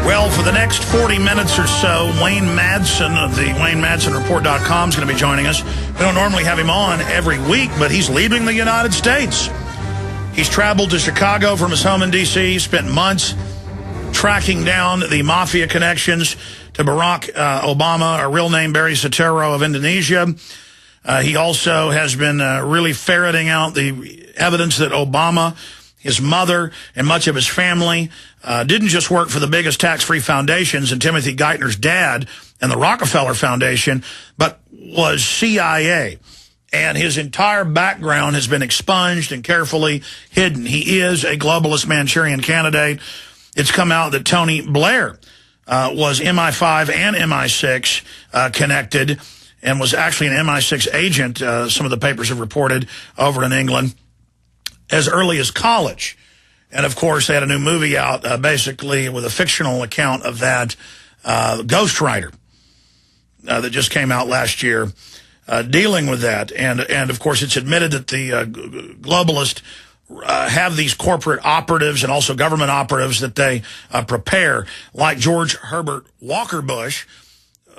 Well, for the next 40 minutes or so, Wayne Madsen of the wayne-madsen-report.com is going to be joining us. We don't normally have him on every week, but he's leaving the United States. He's traveled to Chicago from his home in D.C., spent months tracking down the mafia connections to Barack Obama, a real name Barry Soetoro of Indonesia. He also has been really ferreting out the evidence that Obama, his mother, and much of his family didn't just work for the biggest tax-free foundations and Timothy Geithner's dad and the Rockefeller-Foundation, but was CIA. And his entire background has been expunged and carefully hidden. He is a globalist Manchurian candidate. It's come out that Tony-Blair was MI5 and MI6 connected and was actually an MI6 agent, some of the papers have reported, over in England, as early as college. And, of course, they had a new movie out, basically, with a fictional account of that, Ghostwriter, that just came out last year, dealing with that. And, of course, it's admitted that the globalists have these corporate operatives and also government operatives that they prepare, like George Herbert Walker Bush,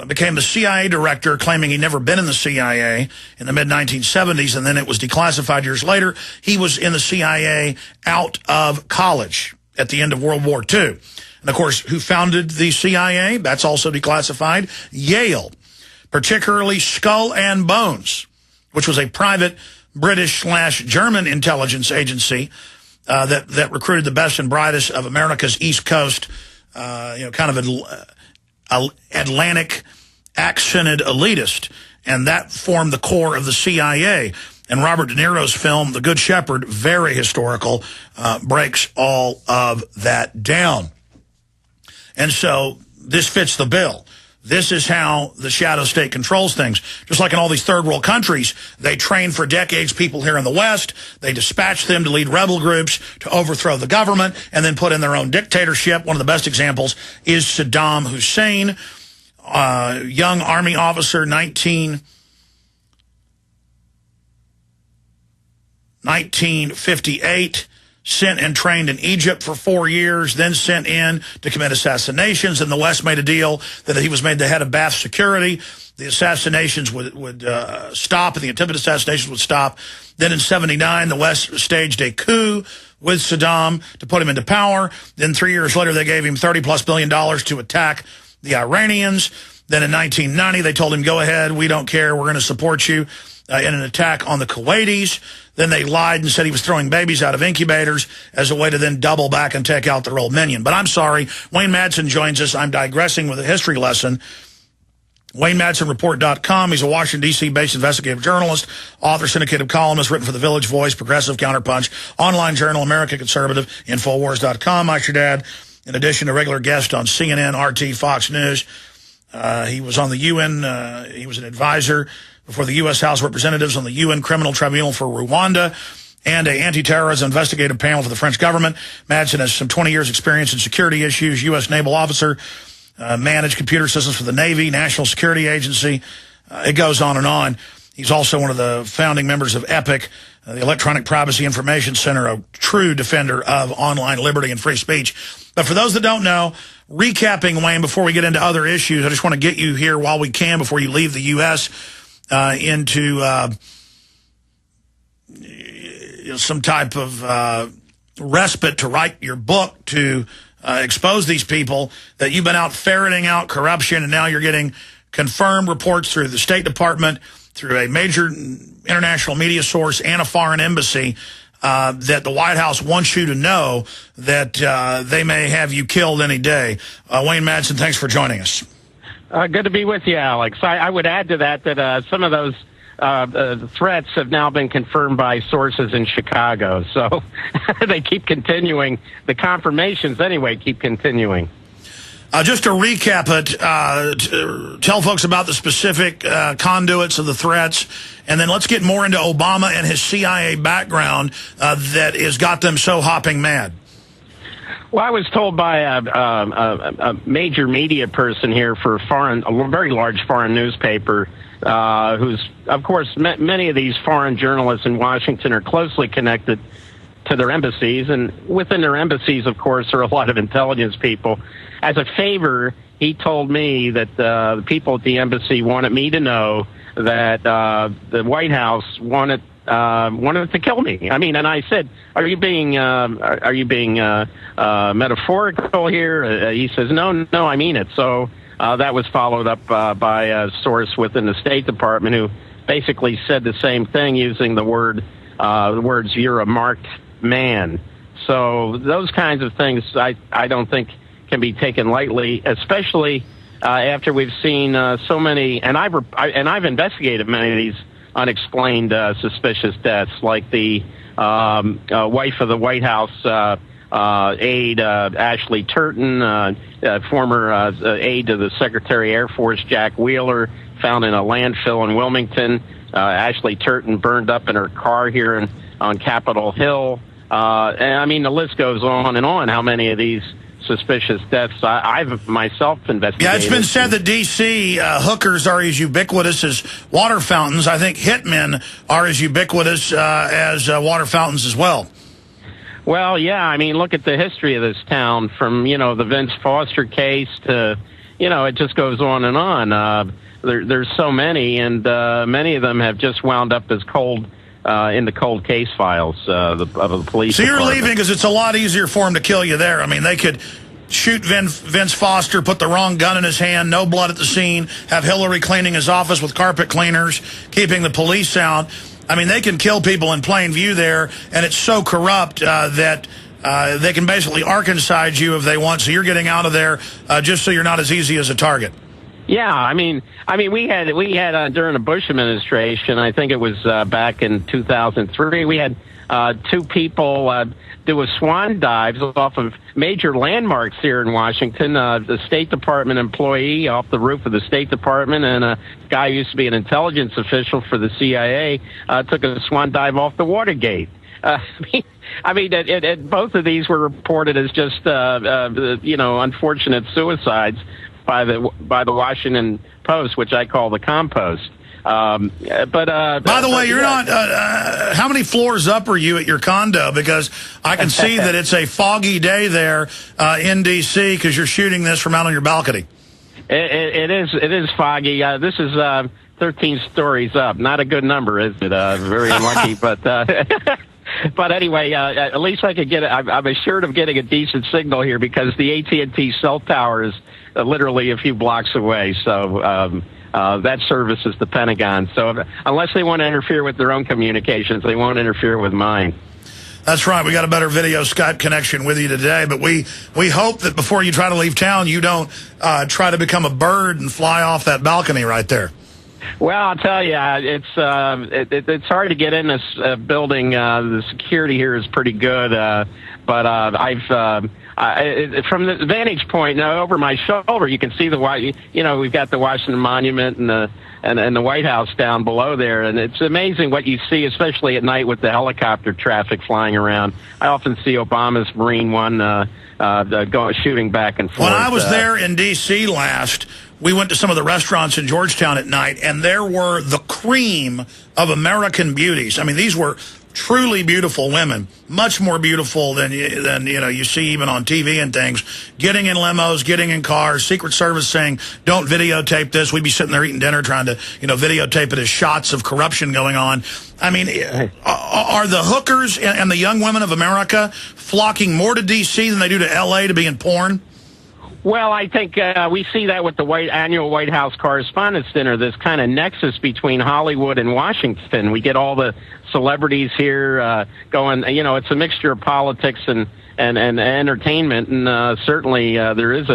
became the CIA director, claiming he'd never been in the CIA in the mid-1970s, and then it was declassified years later. He was in the CIA out of college at the end of World War II. And, of course, who founded the CIA? That's also declassified. Yale, particularly Skull and Bones, which was a private British/German intelligence agency that recruited the best and brightest of America's East Coast, kind of Atlantic accented elitist, and that formed the core of the CIA. And Robert De Niro's film, The Good Shepherd, very historical, breaks all of that down. And so this fits the bill. This is how the shadow state controls things. Just like in all these third world countries, they train for decades people here in the West. They dispatch them to lead rebel groups to overthrow the government and then put in their own dictatorship. One of the best examples is Saddam Hussein, young army officer, 1958. Sent and trained in Egypt for 4 years, then sent in to commit assassinations, and the West made a deal that he was made the head of Ba'ath Security. The assassinations would stop, and the attempted assassinations would stop. Then in '79, the West staged a coup with Saddam to put him into power. Then 3 years later, they gave him $30+ billion to attack the Iranians. Then in 1990, they told him, go ahead, we don't care, we're going to support you in an attack on the Kuwaitis. Then they lied and said he was throwing babies out of incubators as a way to then double back and take out their old minion. But I'm sorry, Wayne Madsen joins us. I'm digressing with a history lesson. wayne-madsen-report.com. He's a Washington, D.C.-based investigative journalist, author, syndicated columnist, written for The Village Voice, Progressive, Counterpunch, online journal, America Conservative, Infowars.com. Mike, your dad, in addition to regular guest on CNN, RT, Fox News. He was on the UN. He was an advisor before the U.S. House of Representatives on the UN Criminal Tribunal for Rwanda and an anti-terrorism investigative panel for the French government. Madsen has some 20 years experience in security issues, U.S. naval officer, managed computer systems for the Navy, National Security Agency. It goes on and on. He's also one of the founding members of EPIC, the Electronic Privacy Information Center, a true defender of online liberty and free speech. But for those that don't know, recapping, Wayne, before we get into other issues, I just want to get you here while we can before you leave the U.S., into some type of respite to write your book to expose these people that you've been out ferreting out corruption, and now you're getting confirmed reports through the State Department, through a major international media source and a foreign embassy, that the White House wants you to know that they may have you killed any day. Wayne Madsen, thanks for joining us. Good to be with you, Alex. I would add to that some of those threats have now been confirmed by sources in Chicago. So they keep continuing. The confirmations, anyway, keep continuing. Just to recap it, tell folks about the specific conduits of the threats, and then let's get more into Obama and his CIA background that has got them so hopping mad. Well, I was told by a major media person here for a very large foreign newspaper, who's, of course, many of these foreign journalists in Washington are closely connected to their embassies, and within their embassies, of course, are a lot of intelligence people. As a favor, he told me that the people at the embassy wanted me to know that the White House wanted to kill me. I mean, and I said, "Are you being metaphorical here?" He says, "No, I mean it." So that was followed up by a source within the State Department who basically said the same thing using the words "you're a marked man." So those kinds of things I don't think can be taken lightly, especially after we've seen so many, and I've investigated many of these unexplained suspicious deaths, like the wife of the White House aide Ashley Turton, former aide to the Secretary of Air Force Jack Wheeler, found in a landfill in Wilmington. Ashley Turton burned up in her car here on Capitol Hill. And I mean, the list goes on and on, how many of these suspicious deaths I've myself investigated. Yeah, it's been said that D.C. Hookers are as ubiquitous as water fountains. I think hitmen are as ubiquitous as water fountains as well. Well, yeah, I mean, look at the history of this town, from, the Vince Foster case to, it just goes on and on. There's so many, and many of them have just wound up as in the cold case files of the police. So you're department. leaving because it's a lot easier for them to kill you there. I mean, they could shoot Vince Foster, put the wrong gun in his hand, no blood at the scene, have Hillary cleaning his office with carpet cleaners, keeping the police out. I mean, they can kill people in plain view there, and it's so corrupt that they can basically Arkansas you if they want. So you're getting out of there just so you're not as easy as a target. Yeah, I mean, we had during the Bush administration, I think it was back in 2003, we had two people do a swan dives off of major landmarks here in Washington. The State Department employee off the roof of the State Department, and a guy who used to be an intelligence official for the CIA took a swan dive off the Watergate. Both of these were reported as just unfortunate suicides by the Washington Post, which I call the compost. By the way, you're not. How many floors up are you at your condo? Because I can see that it's a foggy day there in D.C. because you're shooting this from out on your balcony. It is foggy. This is 13 stories up. Not a good number, is it? Very unlucky, but. But anyway, at least I could get it. I'm assured of getting a decent signal here because the AT&T cell tower is literally a few blocks away. So that service is the Pentagon. So unless they want to interfere with their own communications, they won't interfere with mine. That's right. We got a better video Skype connection with you today. But we hope that before you try to leave town, you don't try to become a bird and fly off that balcony right there. Well, I'll tell you, it's hard to get in this building. The security here is pretty good, but from the vantage point now over my shoulder, you can see we've got the Washington Monument and the White House down below there, and it's amazing what you see, especially at night with the helicopter traffic flying around. I often see Obama's Marine One shooting back and forth. When I was there in D.C. last, we went to some of the restaurants in Georgetown at night, and there were the cream of American beauties. I mean, these were truly beautiful women, much more beautiful than you see even on TV and things, getting in limos, getting in cars, Secret Service saying, don't videotape this. We'd be sitting there eating dinner trying to, videotape it as shots of corruption going on. I mean, are the hookers and the young women of America flocking more to D.C. than they do to L.A. to be in porn? Well, I think we see that with the annual White House Correspondents' Dinner, this kind of nexus between Hollywood and Washington. We get all the celebrities here going, it's a mixture of politics and entertainment, and certainly there is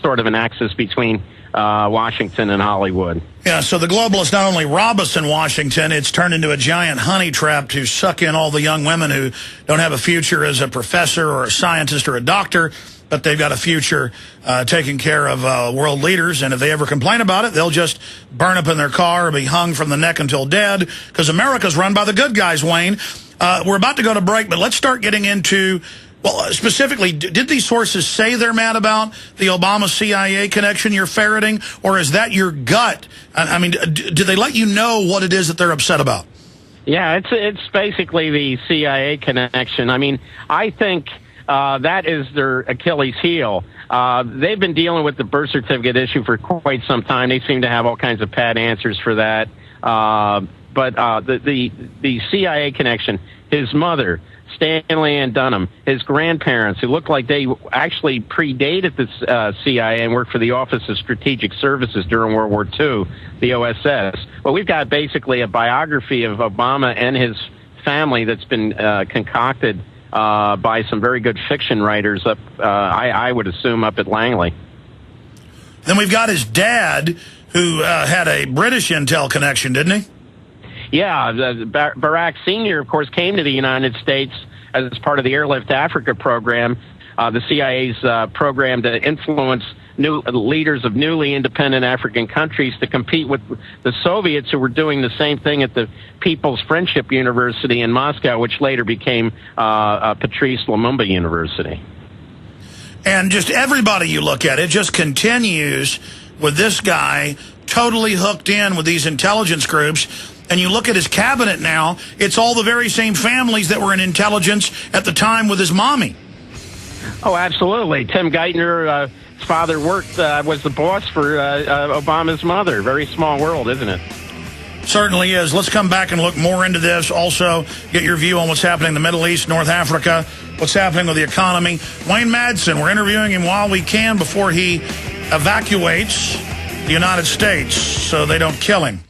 sort of an axis between Washington and Hollywood. Yeah, so the globalists not only rob us in Washington, it's turned into a giant honey trap to suck in all the young women who don't have a future as a professor or a scientist or a doctor, but they've got a future taking care of world leaders, and if they ever complain about it, they'll just burn up in their car or be hung from the neck until dead, because America's run by the good guys, Wayne. We're about to go to break, but let's start getting into, well, specifically, did these sources say they're mad about the Obama-CIA connection you're ferreting, or is that your gut? I mean, do they let you know what it is that they're upset about? Yeah, it's basically the CIA connection. I mean, I think that is their Achilles heel. They've been dealing with the birth certificate issue for quite some time. They seem to have all kinds of pat answers for that. But the CIA connection, his mother, Stanley and Dunham, his grandparents, who looked like they actually predated the CIA and worked for the Office of Strategic Services during World War II, the OSS. Well, we've got basically a biography of Obama and his family that's been concocted by some very good fiction writers up, I would assume, up at Langley. Then we've got his dad, who had a British intel connection, didn't he? Yeah, Barack Sr., of course, came to the United States as part of the Airlift Africa program, the CIA's program to influence new leaders of newly independent African countries to compete with the Soviets, who were doing the same thing at the People's Friendship University in Moscow, which later became Patrice Lumumba University. And just everybody you look at, it just continues with this guy totally hooked in with these intelligence groups. And you look at his cabinet now, it's all the very same families that were in intelligence at the time with his mommy. Oh, absolutely. Tim Geithner, his father was the boss for Obama's mother. Very small world, isn't it? Certainly is. Let's come back and look more into this. Also, get your view on what's happening in the Middle East, North Africa, what's happening with the economy. Wayne Madsen, we're interviewing him while we can before he evacuates the United States so they don't kill him.